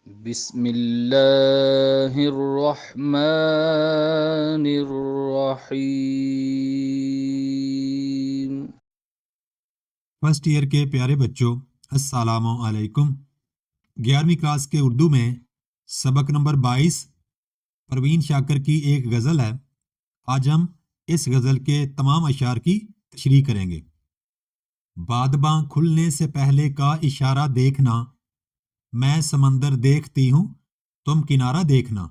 بسم اللہ الرحمن الرحیم۔ فرسٹ ایئر کے پیارے بچوں، السلام علیکم۔ 11ویں کلاس کے اردو میں سبق نمبر 22 پروین شاکر کی ایک غزل ہے۔ آج ہم اس غزل کے تمام اشعار کی تشریح کریں گے۔ بادباں کھلنے سے پہلے کا اشارہ دیکھنا، میں سمندر دیکھتی ہوں تم کنارہ دیکھنا،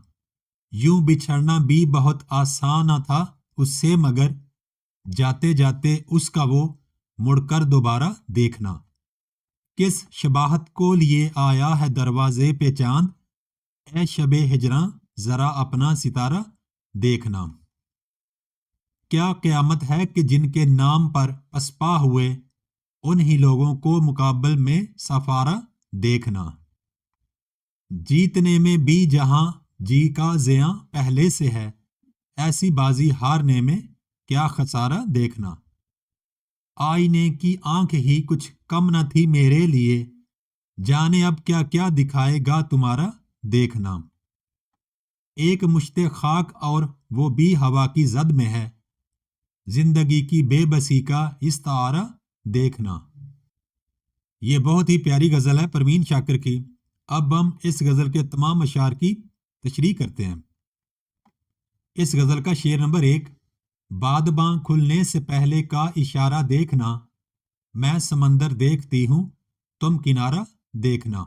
یوں بچھڑنا بھی بہت آسان تھا اس سے، مگر جاتے جاتے اس کا وہ مڑ کر دوبارہ دیکھنا۔ کس شباہت کو لیے آیا ہے دروازے پہ چاند، اے شب ہجراں ذرا اپنا ستارہ دیکھنا۔ کیا قیامت ہے کہ جن کے نام پر پسپا ہوئے، انہی لوگوں کو مقابل میں سفارہ دیکھنا۔ جیتنے میں بھی جہاں جی کا زیاں پہلے سے ہے، ایسی بازی ہارنے میں کیا خسارہ دیکھنا۔ آئینے کی آنکھ ہی کچھ کم نہ تھی میرے لیے، جانے اب کیا کیا دکھائے گا تمہارا دیکھنا۔ ایک مشت خاک اور وہ بھی ہوا کی زد میں ہے، زندگی کی بے بسی کا استعارہ دیکھنا۔ یہ بہت ہی پیاری غزل ہے پروین شاکر کی۔ اب ہم اس غزل کے تمام اشعار کی تشریح کرتے ہیں۔ اس غزل کا شعر نمبر 1، بادباں کھلنے سے پہلے کا اشارہ دیکھنا، میں سمندر دیکھتی ہوں تم کنارہ دیکھنا۔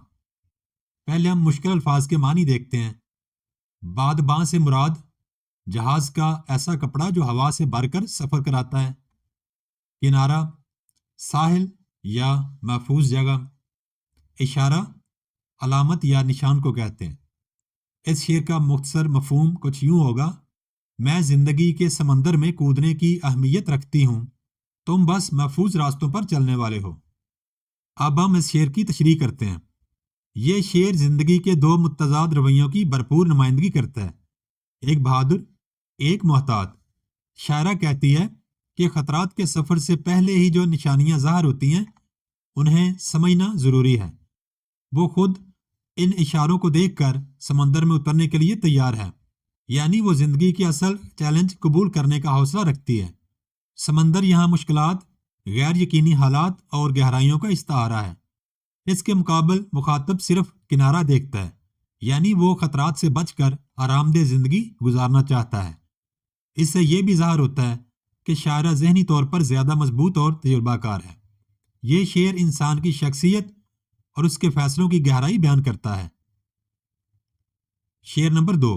پہلے ہم مشکل الفاظ کے معنی دیکھتے ہیں۔ بادباں سے مراد جہاز کا ایسا کپڑا جو ہوا سے بھر کر سفر کراتا ہے۔ کنارہ ساحل یا محفوظ جگہ۔ اشارہ علامت یا نشان کو کہتے ہیں۔ اس شعر کا مختصر مفہوم کچھ یوں ہوگا، میں زندگی کے سمندر میں کودنے کی اہمیت رکھتی ہوں، تم بس محفوظ راستوں پر چلنے والے ہو۔ اب ہم اس شعر کی تشریح کرتے ہیں۔ یہ شعر زندگی کے دو متضاد رویوں کی بھرپور نمائندگی کرتا ہے، ایک بہادر، ایک محتاط۔ شاعرہ کہتی ہے کہ خطرات کے سفر سے پہلے ہی جو نشانیاں ظاہر ہوتی ہیں انہیں سمجھنا ضروری ہے۔ وہ خود ان اشاروں کو دیکھ کر سمندر میں اترنے کے لیے تیار ہے، یعنی وہ زندگی کے اصل چیلنج قبول کرنے کا حوصلہ رکھتی ہے۔ سمندر یہاں مشکلات، غیر یقینی حالات اور گہرائیوں کا استعارہ ہے۔ اس کے مقابل مخاطب صرف کنارہ دیکھتا ہے، یعنی وہ خطرات سے بچ کر آرام دہ زندگی گزارنا چاہتا ہے۔ اس سے یہ بھی ظاہر ہوتا ہے کہ شاعرہ ذہنی طور پر زیادہ مضبوط اور تجربہ کار ہے۔ یہ شعر انسان کی شخصیت اور اس کے فیصلوں کی گہرائی بیان کرتا ہے۔ شعر نمبر 2،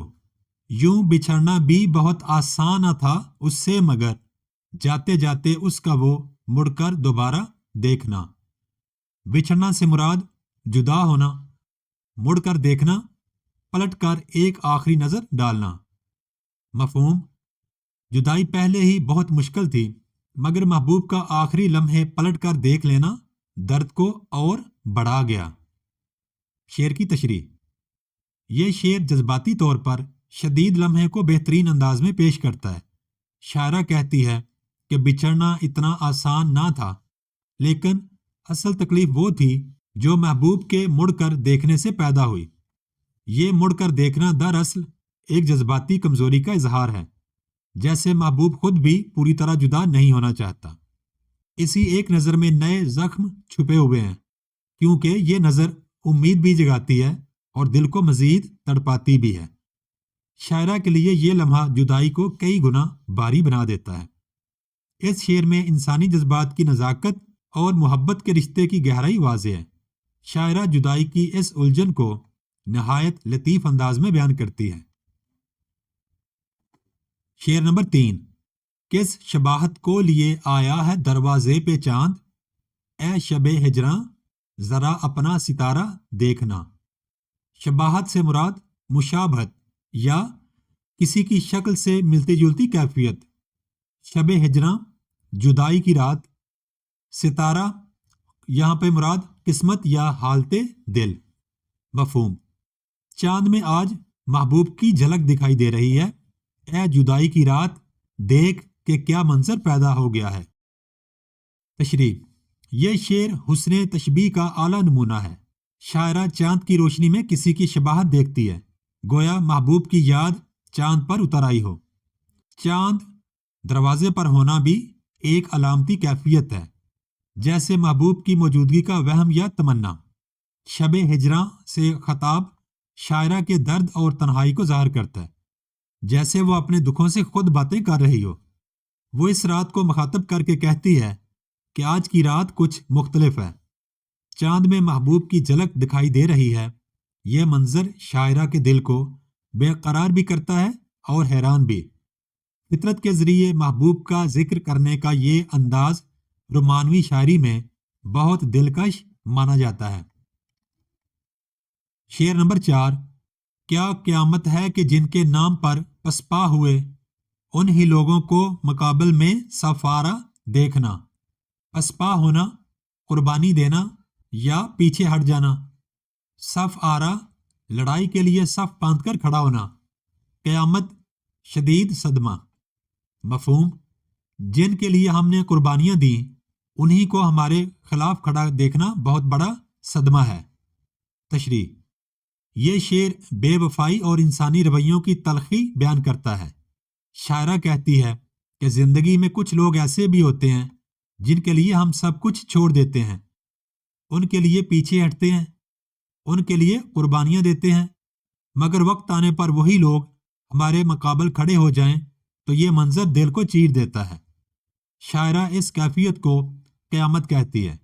یوں بچھڑنا بھی بہت آسان تھا اس سے، مگر جاتے جاتے اس کا وہ مڑ کر دوبارہ دیکھنا۔ بچھڑنا سے مراد جدا ہونا، مڑ کر دیکھنا، پلٹ کر ایک آخری نظر ڈالنا۔ مفہوم، جدائی پہلے ہی بہت مشکل تھی، مگر محبوب کا آخری لمحے پلٹ کر دیکھ لینا درد کو اور بڑھا گیا۔ شعر کی تشریح، یہ شعر جذباتی طور پر شدید لمحے کو بہترین انداز میں پیش کرتا ہے۔ شاعرہ کہتی ہے کہ بچھڑنا اتنا آسان نہ تھا، لیکن اصل تکلیف وہ تھی جو محبوب کے مڑ کر دیکھنے سے پیدا ہوئی۔ یہ مڑ کر دیکھنا دراصل ایک جذباتی کمزوری کا اظہار ہے، جیسے محبوب خود بھی پوری طرح جدا نہیں ہونا چاہتا۔ اسی ایک نظر میں نئے زخم چھپے ہوئے ہیں، کیونکہ یہ نظر امید بھی جگاتی ہے اور دل کو مزید تڑپاتی بھی ہے۔ شاعرہ کے لیے یہ لمحہ جدائی کو کئی گنا بھاری بنا دیتا ہے۔ اس شعر میں انسانی جذبات کی نزاکت اور محبت کے رشتے کی گہرائی واضح ہے۔ شاعرہ جدائی کی اس الجھن کو نہایت لطیف انداز میں بیان کرتی ہے۔ شعر نمبر 3، کس شباہت کو لیے آیا ہے دروازے پہ چاند، اے شب ہجراں ذرا اپنا ستارہ دیکھنا۔ شباہت سے مراد مشابہت یا کسی کی شکل سے ملتی جلتی کیفیت۔ شب ہجراں جدائی کی رات، ستارہ یہاں پہ مراد قسمت یا حالت دل۔ مفہوم، چاند میں آج محبوب کی جھلک دکھائی دے رہی ہے، اے جدائی کی رات دیکھ کہ کیا منظر پیدا ہو گیا ہے۔ تشریح، یہ شعر حسن تشبیہ کا اعلیٰ نمونہ ہے۔ شاعرہ چاند کی روشنی میں کسی کی شباہت دیکھتی ہے، گویا محبوب کی یاد چاند پر اتر آئی ہو۔ چاند دروازے پر ہونا بھی ایک علامتی کیفیت ہے، جیسے محبوب کی موجودگی کا وہم یا تمنا۔ شب ہجراں سے خطاب شاعرہ کے درد اور تنہائی کو ظاہر کرتا ہے، جیسے وہ اپنے دکھوں سے خود باتیں کر رہی ہو۔ وہ اس رات کو مخاطب کر کے کہتی ہے کہ آج کی رات کچھ مختلف ہے۔ چاند میں محبوب کی جھلک دکھائی دے رہی ہے۔ یہ منظر شاعرہ کے دل کو بے قرار بھی کرتا ہے اور حیران بھی۔ فطرت کے ذریعے محبوب کا ذکر کرنے کا یہ انداز رومانوی شاعری میں بہت دلکش مانا جاتا ہے۔ شعر نمبر 4۔ کیا قیامت ہے کہ جن کے نام پر پسپا ہوئے، انہی لوگوں کو مقابل میں صف آرا دیکھنا۔ پسپا ہونا، قربانی دینا یا پیچھے ہٹ جانا۔ صف آرا، لڑائی کے لیے صف باندھ کر کھڑا ہونا۔ قیامت، شدید صدمہ۔ مفہوم: جن کے لیے ہم نے قربانیاں دیں، انہی کو ہمارے خلاف کھڑا دیکھنا بہت بڑا صدمہ ہے۔ تشریح: یہ شعر بے وفائی اور انسانی رویوں کی تلخی بیان کرتا ہے۔ شاعرہ کہتی ہے کہ زندگی میں کچھ لوگ ایسے بھی ہوتے ہیں جن کے لیے ہم سب کچھ چھوڑ دیتے ہیں، ان کے لیے پیچھے ہٹتے ہیں، ان کے لیے قربانیاں دیتے ہیں، مگر وقت آنے پر وہی لوگ ہمارے مقابل کھڑے ہو جائیں تو یہ منظر دل کو چیر دیتا ہے۔ شاعرہ اس کیفیت کو قیامت کہتی ہے،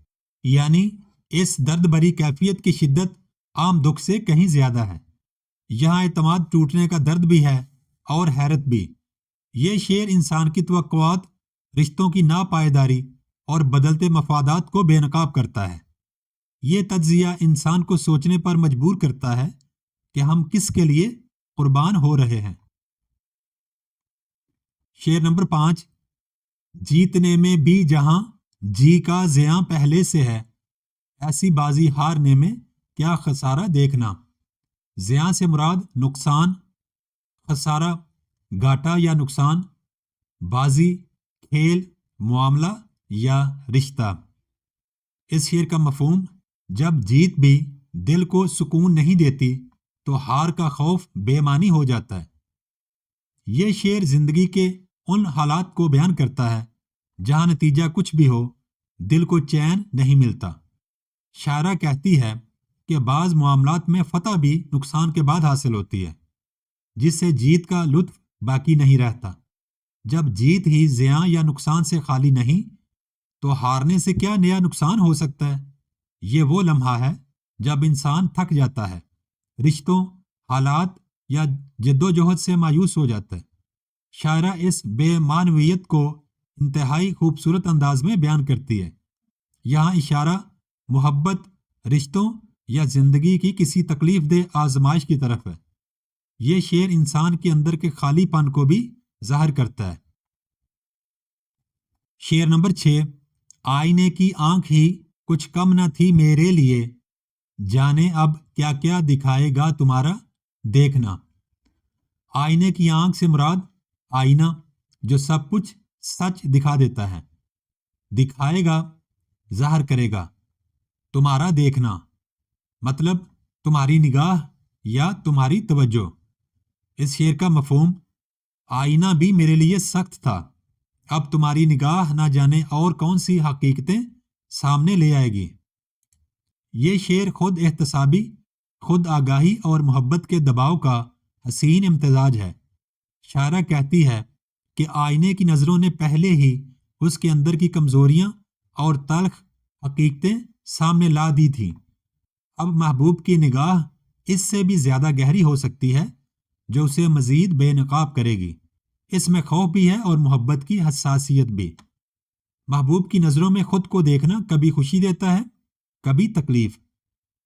یعنی اس درد بھری کیفیت کی شدت عام دکھ سے کہیں زیادہ ہے۔ یہاں اعتماد ٹوٹنے کا درد بھی ہے اور حیرت بھی۔ یہ شعر انسان کی توقعات، رشتوں کی ناپائیداری اور بدلتے مفادات کو بے نقاب کرتا ہے۔ یہ تجزیہ انسان کو سوچنے پر مجبور کرتا ہے کہ ہم کس کے لیے قربان ہو رہے ہیں۔ شعر نمبر 5۔ جیتنے میں بھی جہاں جی کا زیاں پہلے سے ہے، ایسی بازی ہارنے میں کیا خسارہ دیکھنا۔ زیاں سے مراد نقصان، خسارہ گھاٹا یا نقصان، بازی کھیل، معاملہ یا رشتہ۔ اس شعر کا مفہوم: جب جیت بھی دل کو سکون نہیں دیتی تو ہار کا خوف بے معنی ہو جاتا ہے۔ یہ شعر زندگی کے ان حالات کو بیان کرتا ہے جہاں نتیجہ کچھ بھی ہو، دل کو چین نہیں ملتا۔ شاعرہ کہتی ہے کہ بعض معاملات میں فتح بھی نقصان کے بعد حاصل ہوتی ہے، جس سے جیت کا لطف باقی نہیں رہتا۔ جب جیت ہی زیاں یا نقصان سے خالی نہیں تو ہارنے سے کیا نیا نقصان ہو سکتا ہے۔ یہ وہ لمحہ ہے جب انسان تھک جاتا ہے، رشتوں، حالات یا جدوجہد سے مایوس ہو جاتا ہے۔ شاعرہ اس بے معنویت کو انتہائی خوبصورت انداز میں بیان کرتی ہے۔ یہاں اشارہ محبت، رشتوں یا زندگی کی کسی تکلیف دہ آزمائش کی طرف ہے۔ یہ شعر انسان کے اندر کے خالی پن کو بھی ظاہر کرتا ہے۔ شعر نمبر 6۔ آئینے کی آنکھ ہی کچھ کم نہ تھی میرے لیے، جانے اب کیا کیا دکھائے گا تمہارا دیکھنا۔ آئینے کی آنکھ سے مراد آئینہ، جو سب کچھ سچ دکھا دیتا ہے، دکھائے گا، ظاہر کرے گا۔ تمہارا دیکھنا مطلب تمہاری نگاہ یا تمہاری توجہ۔ اس شعر کا مفہوم: آئینہ بھی میرے لیے سخت تھا، اب تمہاری نگاہ نہ جانے اور کون سی حقیقتیں سامنے لے آئے گی۔ یہ شعر خود احتسابی، خود آگاہی اور محبت کے دباؤ کا حسین امتزاج ہے۔ شاعرہ کہتی ہے کہ آئینے کی نظروں نے پہلے ہی اس کے اندر کی کمزوریاں اور تلخ حقیقتیں سامنے لا دی تھیں۔ اب محبوب کی نگاہ اس سے بھی زیادہ گہری ہو سکتی ہے، جو اسے مزید بے نقاب کرے گی۔ اس میں خوف بھی ہے اور محبت کی حساسیت بھی۔ محبوب کی نظروں میں خود کو دیکھنا کبھی خوشی دیتا ہے، کبھی تکلیف۔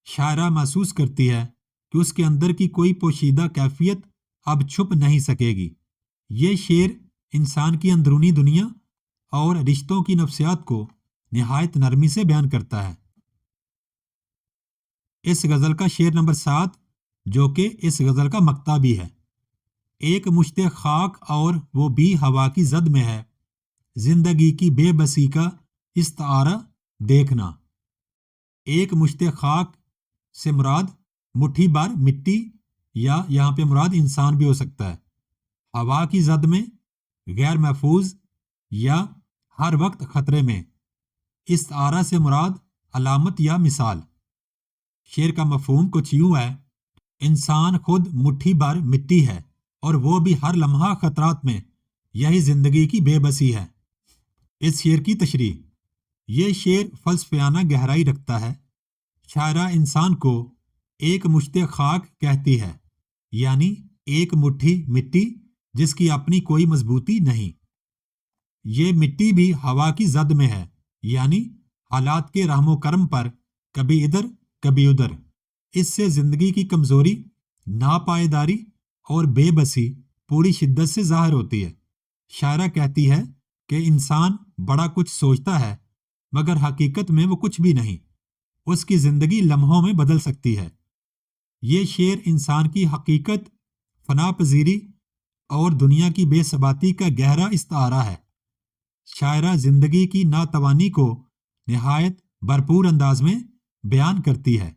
شاعرہ محسوس کرتی ہے کہ اس کے اندر کی کوئی پوشیدہ کیفیت اب چھپ نہیں سکے گی۔ یہ شعر انسان کی اندرونی دنیا اور رشتوں کی نفسیات کو نہایت نرمی سے بیان کرتا ہے۔ اس غزل کا شعر نمبر 7، جو کہ اس غزل کا مقطع بھی ہے۔ ایک مشت خاک اور وہ بھی ہوا کی زد میں ہے، زندگی کی بے بسی کا استعارہ دیکھنا۔ ایک مشت خاک سے مراد مٹھی بھر مٹی یا یہاں پہ مراد انسان بھی ہو سکتا ہے، ہوا کی زد میں، غیر محفوظ یا ہر وقت خطرے میں۔ استعارہ سے مراد علامت یا مثال۔ شعر کا مفہوم کچھ یوں ہے: انسان خود مٹھی بھر مٹی ہے اور وہ بھی ہر لمحہ خطرات میں، یہی زندگی کی بے بسی ہے۔ اس شعر کی تشریح: یہ شعر فلسفیانہ گہرائی رکھتا ہے۔ شاعرہ انسان کو ایک مشت خاک کہتی ہے، یعنی ایک مٹھی مٹی جس کی اپنی کوئی مضبوطی نہیں۔ یہ مٹی بھی ہوا کی زد میں ہے، یعنی حالات کے رحم و کرم پر کبھی ادھر کبھی ادھر۔ اس سے زندگی کی کمزوری، ناپائیداری اور بے بسی پوری شدت سے ظاہر ہوتی ہے۔ شاعرہ کہتی ہے کہ انسان بڑا کچھ سوچتا ہے مگر حقیقت میں وہ کچھ بھی نہیں، اس کی زندگی لمحوں میں بدل سکتی ہے۔ یہ شعر انسان کی حقیقت، فنا پذیری اور دنیا کی بے ثباتی کا گہرا استعارہ ہے۔ شاعرہ زندگی کی ناتوانی کو نہایت بھرپور انداز میں بیان کرتی ہے۔